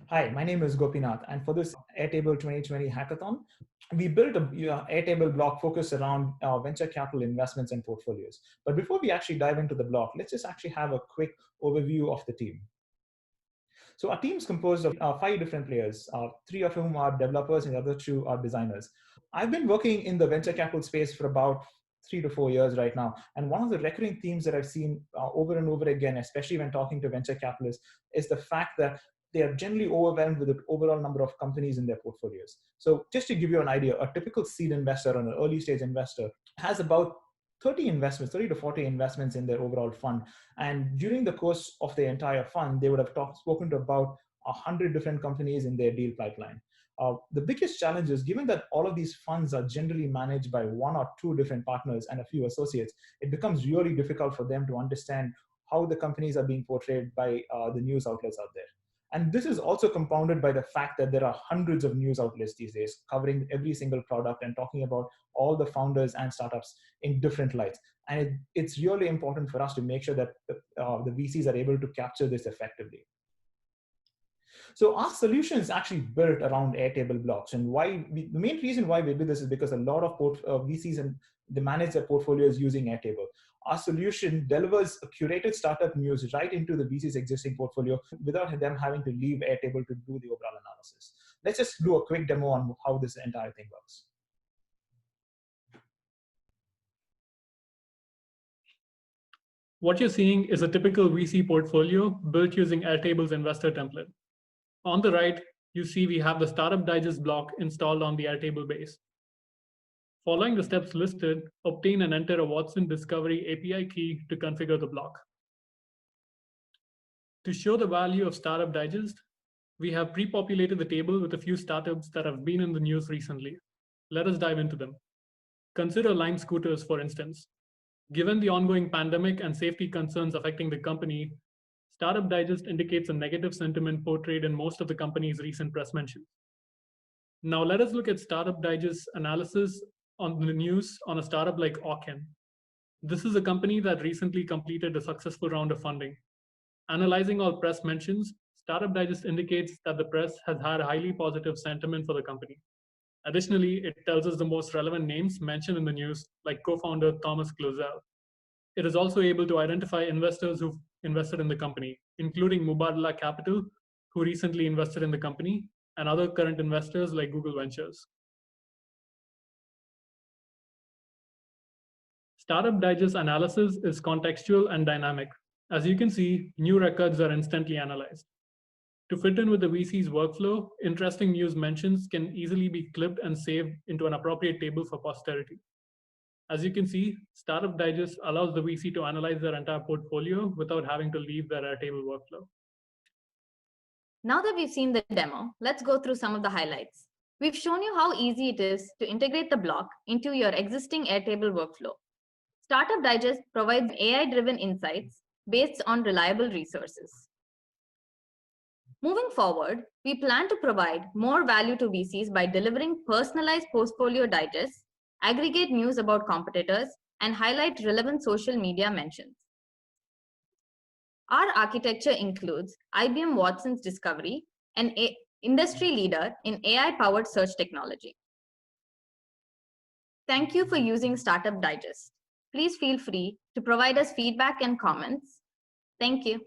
Hi, my name is Gopinath, and for this Airtable 2020 hackathon, we built a Airtable block focused around venture capital investments and portfolios. But before we actually dive into the block, let's just actually have a quick overview of the team. So our team is composed of 5 different players, 3 of whom are developers and the other 2 are designers. I've been working in the venture capital space for about 3 to 4 years right now. And one of the recurring themes that I've seen over and over again, especially when talking to venture capitalists, is the fact that they are generally overwhelmed with the overall number of companies in their portfolios. So just to give you an idea, a typical seed investor or an early stage investor has about 30 to 40 investments in their overall fund. And during the course of the entire fund, they would have spoken to about 100 different companies in their deal pipeline. The biggest challenge is, given that all of these funds are generally managed by 1 or 2 different partners and a few associates, it becomes really difficult for them to understand how the companies are being portrayed by the news outlets out there. And this is also compounded by the fact that there are hundreds of news outlets these days covering every single product and talking about all the founders and startups in different lights. And it's really important for us to make sure that the VCs are able to capture this effectively. So our solution is actually built around Airtable blocks. And the main reason why we did this is because a lot of VCs and they manage their portfolios using Airtable. Our solution delivers a curated startup news right into the VC's existing portfolio without them having to leave Airtable to do the overall analysis. Let's just do a quick demo on how this entire thing works. What you're seeing is a typical VC portfolio built using Airtable's investor template. On the right, you see we have the Startup Digest block installed on the Airtable base. Following the steps listed, obtain and enter a Watson Discovery API key to configure the block. To show the value of Startup Digest, we have pre-populated the table with a few startups that have been in the news recently. Let us dive into them. Consider Lime Scooters, for instance. Given the ongoing pandemic and safety concerns affecting the company, Startup Digest indicates a negative sentiment portrayed in most of the company's recent press mentions. Now let us look at Startup Digest analysis on the news on a startup like Auken. This is a company that recently completed a successful round of funding. Analyzing all press mentions, Startup Digest indicates that the press has had a highly positive sentiment for the company. Additionally, it tells us the most relevant names mentioned in the news, like co-founder Thomas Clozel. It is also able to identify investors who've invested in the company, including Mubadala Capital, who recently invested in the company, and other current investors like Google Ventures. Startup Digest analysis is contextual and dynamic. As you can see, new records are instantly analyzed. To fit in with the VC's workflow, interesting news mentions can easily be clipped and saved into an appropriate table for posterity. As you can see, Startup Digest allows the VC to analyze their entire portfolio without having to leave their Airtable workflow. Now that we've seen the demo, let's go through some of the highlights. We've shown you how easy it is to integrate the block into your existing Airtable workflow. Startup Digest provides AI-driven insights based on reliable resources. Moving forward, we plan to provide more value to VCs by delivering personalized portfolio digests, aggregate news about competitors, and highlight relevant social media mentions. Our architecture includes IBM Watson's Discovery, an industry leader in AI-powered search technology. Thank you for using Startup Digest. Please feel free to provide us feedback and comments. Thank you.